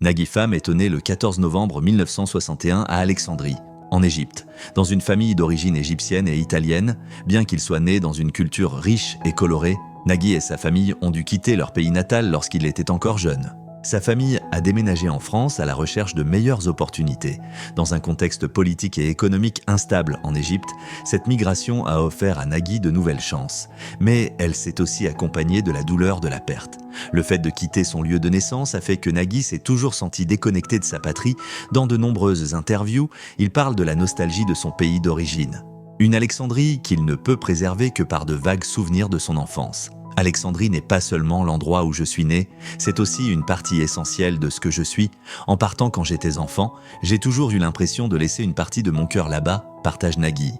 Nagui Pham est née le 14 novembre 1961 à Alexandrie, en Égypte, dans une famille d'origine égyptienne et italienne. Bien qu'il soit né dans une culture riche et colorée, Nagui et sa famille ont dû quitter leur pays natal lorsqu'il était encore jeune. Sa famille a déménagé en France à la recherche de meilleures opportunités. Dans un contexte politique et économique instable en Égypte, cette migration a offert à Nagui de nouvelles chances. Mais elle s'est aussi accompagnée de la douleur de la perte. Le fait de quitter son lieu de naissance a fait que Nagui s'est toujours senti déconnecté de sa patrie. Dans de nombreuses interviews, il parle de la nostalgie de son pays d'origine. Une Alexandrie qu'il ne peut préserver que par de vagues souvenirs de son enfance. Alexandrie n'est pas seulement l'endroit où je suis né, c'est aussi une partie essentielle de ce que je suis. En partant quand j'étais enfant, j'ai toujours eu l'impression de laisser une partie de mon cœur là-bas, partage Nagui.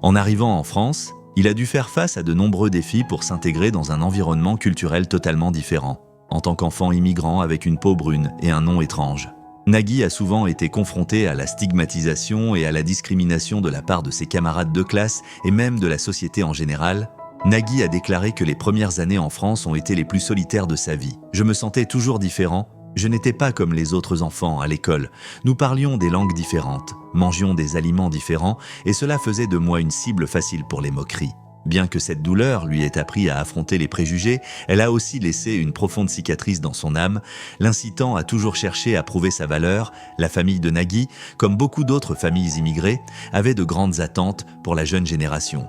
En arrivant en France, il a dû faire face à de nombreux défis pour s'intégrer dans un environnement culturel totalement différent. En tant qu'enfant immigrant avec une peau brune et un nom étrange, Nagui a souvent été confronté à la stigmatisation et à la discrimination de la part de ses camarades de classe et même de la société en général. Nagui a déclaré que les premières années en France ont été les plus solitaires de sa vie. Je me sentais toujours différent. Je n'étais pas comme les autres enfants à l'école. Nous parlions des langues différentes, mangions des aliments différents et cela faisait de moi une cible facile pour les moqueries. Bien que cette douleur lui ait appris à affronter les préjugés, elle a aussi laissé une profonde cicatrice dans son âme, l'incitant à toujours chercher à prouver sa valeur. La famille de Nagui, comme beaucoup d'autres familles immigrées, avait de grandes attentes pour la jeune génération.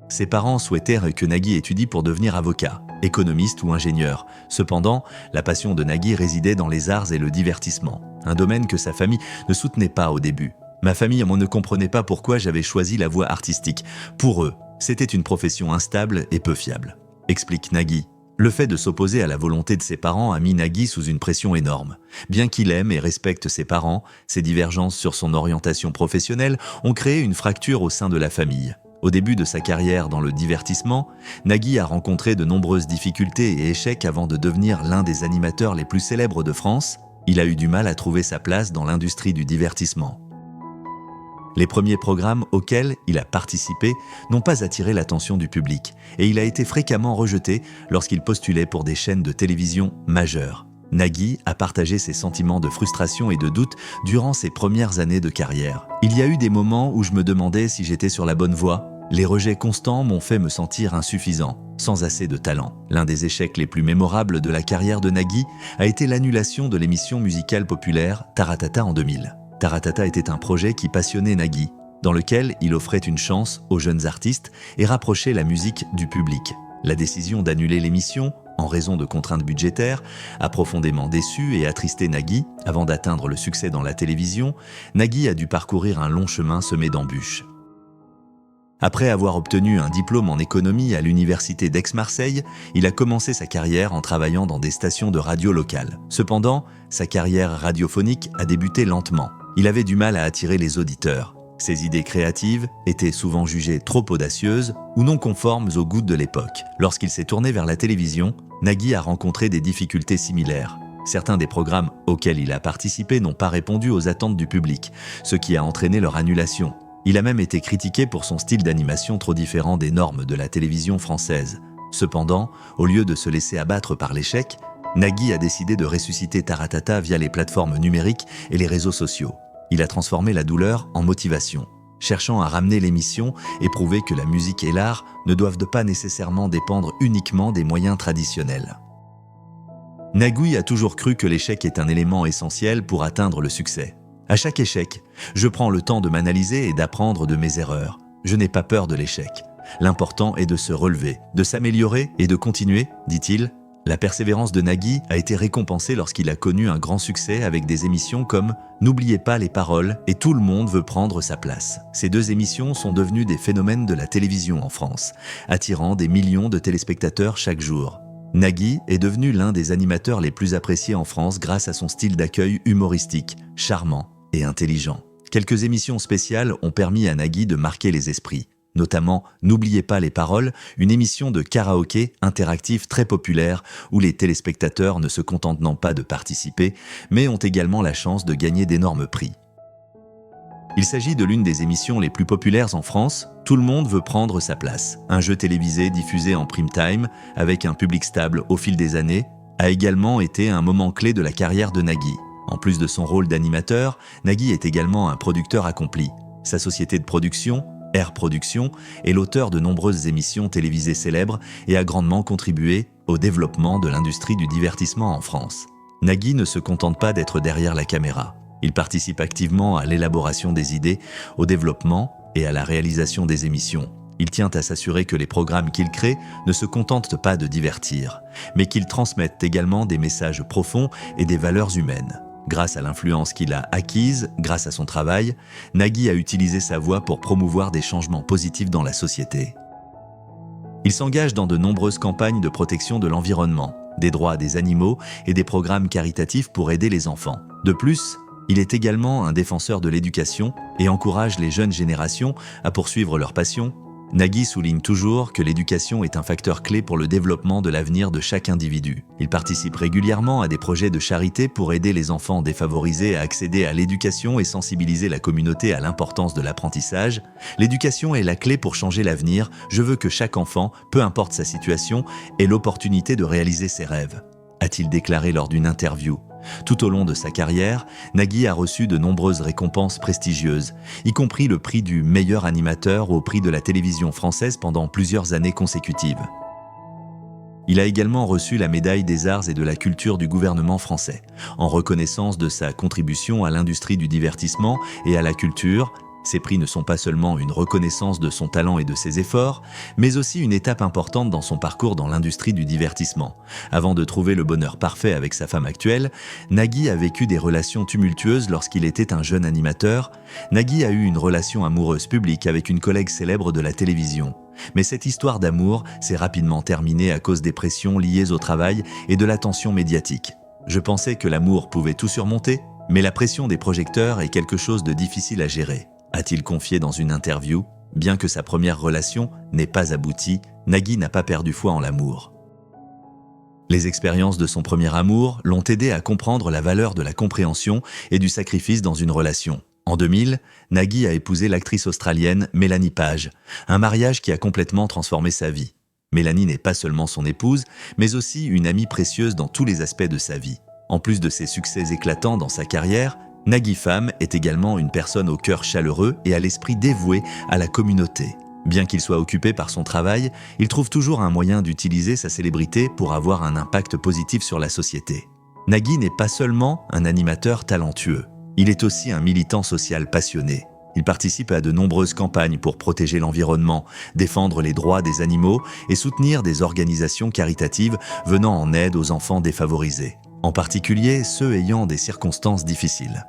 Ses parents souhaitèrent que Nagui étudie pour devenir avocat, économiste ou ingénieur. Cependant, la passion de Nagui résidait dans les arts et le divertissement, un domaine que sa famille ne soutenait pas au début. Ma famille ne comprenait pas pourquoi j'avais choisi la voie artistique. Pour eux, c'était une profession instable et peu fiable, explique Nagui. Le fait de s'opposer à la volonté de ses parents a mis Nagui sous une pression énorme. Bien qu'il aime et respecte ses parents, ses divergences sur son orientation professionnelle ont créé une fracture au sein de la famille. Au début de sa carrière dans le divertissement, Nagui a rencontré de nombreuses difficultés et échecs avant de devenir l'un des animateurs les plus célèbres de France. Il a eu du mal à trouver sa place dans l'industrie du divertissement. Les premiers programmes auxquels il a participé n'ont pas attiré l'attention du public et il a été fréquemment rejeté lorsqu'il postulait pour des chaînes de télévision majeures. Nagui a partagé ses sentiments de frustration et de doute durant ses premières années de carrière. Il y a eu des moments où je me demandais si j'étais sur la bonne voie. Les rejets constants m'ont fait me sentir insuffisant, sans assez de talent. L'un des échecs les plus mémorables de la carrière de Nagui a été l'annulation de l'émission musicale populaire Taratata en 2000. Taratata était un projet qui passionnait Nagui, dans lequel il offrait une chance aux jeunes artistes et rapprochait la musique du public. La décision d'annuler l'émission, en raison de contraintes budgétaires, a profondément déçu et attristé Nagui. Avant d'atteindre le succès dans la télévision, Nagui a dû parcourir un long chemin semé d'embûches. Après avoir obtenu un diplôme en économie à l'université d'Aix-Marseille, il a commencé sa carrière en travaillant dans des stations de radio locales. Cependant, sa carrière radiophonique a débuté lentement. Il avait du mal à attirer les auditeurs. Ses idées créatives étaient souvent jugées trop audacieuses ou non conformes aux goûts de l'époque. Lorsqu'il s'est tourné vers la télévision, Nagui a rencontré des difficultés similaires. Certains des programmes auxquels il a participé n'ont pas répondu aux attentes du public, ce qui a entraîné leur annulation. Il a même été critiqué pour son style d'animation trop différent des normes de la télévision française. Cependant, au lieu de se laisser abattre par l'échec, Nagui a décidé de ressusciter Taratata via les plateformes numériques et les réseaux sociaux. Il a transformé la douleur en motivation, cherchant à ramener l'émission et prouver que la musique et l'art ne doivent pas nécessairement dépendre uniquement des moyens traditionnels. Nagui a toujours cru que l'échec est un élément essentiel pour atteindre le succès. À chaque échec, je prends le temps de m'analyser et d'apprendre de mes erreurs. Je n'ai pas peur de l'échec. L'important est de se relever, de s'améliorer et de continuer, dit-il. La persévérance de Nagui a été récompensée lorsqu'il a connu un grand succès avec des émissions comme « N'oubliez pas les paroles » et « Tout le monde veut prendre sa place ». Ces deux émissions sont devenues des phénomènes de la télévision en France, attirant des millions de téléspectateurs chaque jour. Nagui est devenu l'un des animateurs les plus appréciés en France grâce à son style d'accueil humoristique, charmant et intelligent. Quelques émissions spéciales ont permis à Nagui de marquer les esprits, notamment N'oubliez pas les paroles, une émission de karaoké interactif très populaire où les téléspectateurs ne se contentent pas de participer, mais ont également la chance de gagner d'énormes prix. Il s'agit de l'une des émissions les plus populaires en France, Tout le monde veut prendre sa place, un jeu télévisé diffusé en prime time avec un public stable au fil des années. a également été un moment clé de la carrière de Nagui. En plus de son rôle d'animateur, Nagui est également un producteur accompli. Sa société de production, Air Production, est l'auteur de nombreuses émissions télévisées célèbres et a grandement contribué au développement de l'industrie du divertissement en France. Nagui ne se contente pas d'être derrière la caméra. Il participe activement à l'élaboration des idées, au développement et à la réalisation des émissions. Il tient à s'assurer que les programmes qu'il crée ne se contentent pas de divertir, mais qu'ils transmettent également des messages profonds et des valeurs humaines. Grâce à l'influence qu'il a acquise, grâce à son travail, Nagui a utilisé sa voix pour promouvoir des changements positifs dans la société. Il s'engage dans de nombreuses campagnes de protection de l'environnement, des droits des animaux et des programmes caritatifs pour aider les enfants. De plus, il est également un défenseur de l'éducation et encourage les jeunes générations à poursuivre leur passion. Nagui souligne toujours que l'éducation est un facteur clé pour le développement de l'avenir de chaque individu. Il participe régulièrement à des projets de charité pour aider les enfants défavorisés à accéder à l'éducation et sensibiliser la communauté à l'importance de l'apprentissage. L'éducation est la clé pour changer l'avenir. Je veux que chaque enfant, peu importe sa situation, ait l'opportunité de réaliser ses rêves, a-t-il déclaré lors d'une interview. Tout au long de sa carrière, Nagui a reçu de nombreuses récompenses prestigieuses, y compris le prix du meilleur animateur au prix de la télévision française pendant plusieurs années consécutives. Il a également reçu la médaille des arts et de la culture du gouvernement français, en reconnaissance de sa contribution à l'industrie du divertissement et à la culture. Ces prix ne sont pas seulement une reconnaissance de son talent et de ses efforts, mais aussi une étape importante dans son parcours dans l'industrie du divertissement. Avant de trouver le bonheur parfait avec sa femme actuelle, Nagui a vécu des relations tumultueuses lorsqu'il était un jeune animateur. Nagui a eu une relation amoureuse publique avec une collègue célèbre de la télévision. Mais cette histoire d'amour s'est rapidement terminée à cause des pressions liées au travail et de l'attention médiatique. Je pensais que l'amour pouvait tout surmonter, mais la pression des projecteurs est quelque chose de difficile à gérer, a-t-il confié dans une interview. Bien que sa première relation n'ait pas abouti, Nagui n'a pas perdu foi en l'amour. Les expériences de son premier amour l'ont aidé à comprendre la valeur de la compréhension et du sacrifice dans une relation. En 2000, Nagui a épousé l'actrice australienne Mélanie Page, un mariage qui a complètement transformé sa vie. Mélanie n'est pas seulement son épouse, mais aussi une amie précieuse dans tous les aspects de sa vie. En plus de ses succès éclatants dans sa carrière, Nagui Femme est également une personne au cœur chaleureux et à l'esprit dévoué à la communauté. Bien qu'il soit occupé par son travail, il trouve toujours un moyen d'utiliser sa célébrité pour avoir un impact positif sur la société. Nagui n'est pas seulement un animateur talentueux, il est aussi un militant social passionné. Il participe à de nombreuses campagnes pour protéger l'environnement, défendre les droits des animaux et soutenir des organisations caritatives venant en aide aux enfants défavorisés, en particulier ceux ayant des circonstances difficiles.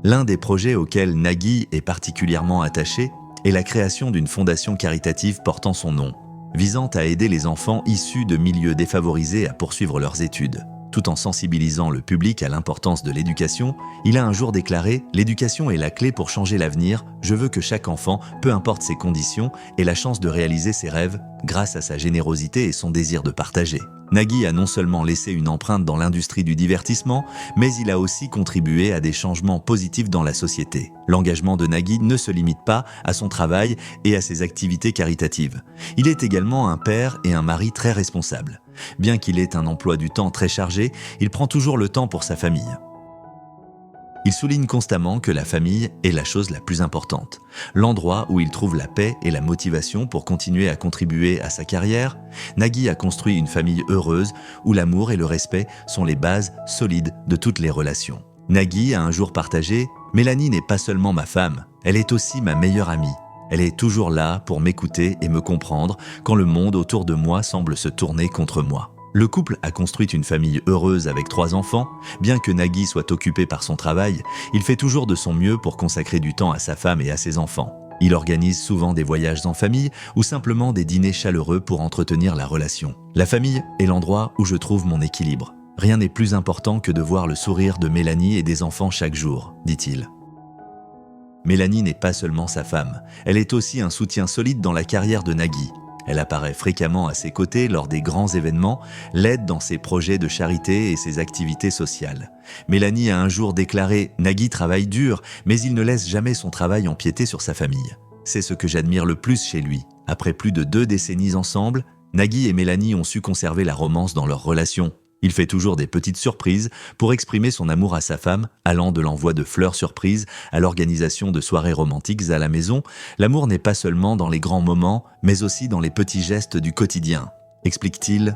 L'un des projets auxquels Nagui est particulièrement attaché est la création d'une fondation caritative portant son nom, visant à aider les enfants issus de milieux défavorisés à poursuivre leurs études. Tout en sensibilisant le public à l'importance de l'éducation, il a un jour déclaré « L'éducation est la clé pour changer l'avenir. Je veux que chaque enfant, peu importe ses conditions, ait la chance de réaliser ses rêves grâce à sa générosité et son désir de partager ». Nagui a non seulement laissé une empreinte dans l'industrie du divertissement, mais il a aussi contribué à des changements positifs dans la société. L'engagement de Nagui ne se limite pas à son travail et à ses activités caritatives. Il est également un père et un mari très responsable. Bien qu'il ait un emploi du temps très chargé, il prend toujours le temps pour sa famille. Il souligne constamment que la famille est la chose la plus importante, l'endroit où il trouve la paix et la motivation pour continuer à contribuer à sa carrière. Nagui a construit une famille heureuse où l'amour et le respect sont les bases solides de toutes les relations. Nagui a un jour partagé « Mélanie n'est pas seulement ma femme, elle est aussi ma meilleure amie. Elle est toujours là pour m'écouter et me comprendre quand le monde autour de moi semble se tourner contre moi. » Le couple a construit une famille heureuse avec 3 enfants. Bien que Nagui soit occupé par son travail, il fait toujours de son mieux pour consacrer du temps à sa femme et à ses enfants. Il organise souvent des voyages en famille ou simplement des dîners chaleureux pour entretenir la relation. La famille est l'endroit où je trouve mon équilibre. Rien n'est plus important que de voir le sourire de Mélanie et des enfants chaque jour, dit-il. Mélanie n'est pas seulement sa femme, elle est aussi un soutien solide dans la carrière de Nagui. Elle apparaît fréquemment à ses côtés lors des grands événements, l'aide dans ses projets de charité et ses activités sociales. Mélanie a un jour déclaré « Nagui travaille dur, mais il ne laisse jamais son travail empiéter sur sa famille. C'est ce que j'admire le plus chez lui. Après plus de 2 décennies ensemble, Nagui et Mélanie ont su conserver la romance dans leur relation. Il fait toujours des petites surprises pour exprimer son amour à sa femme, allant de l'envoi de fleurs surprises à l'organisation de soirées romantiques à la maison. L'amour n'est pas seulement dans les grands moments, mais aussi dans les petits gestes du quotidien, explique-t-il.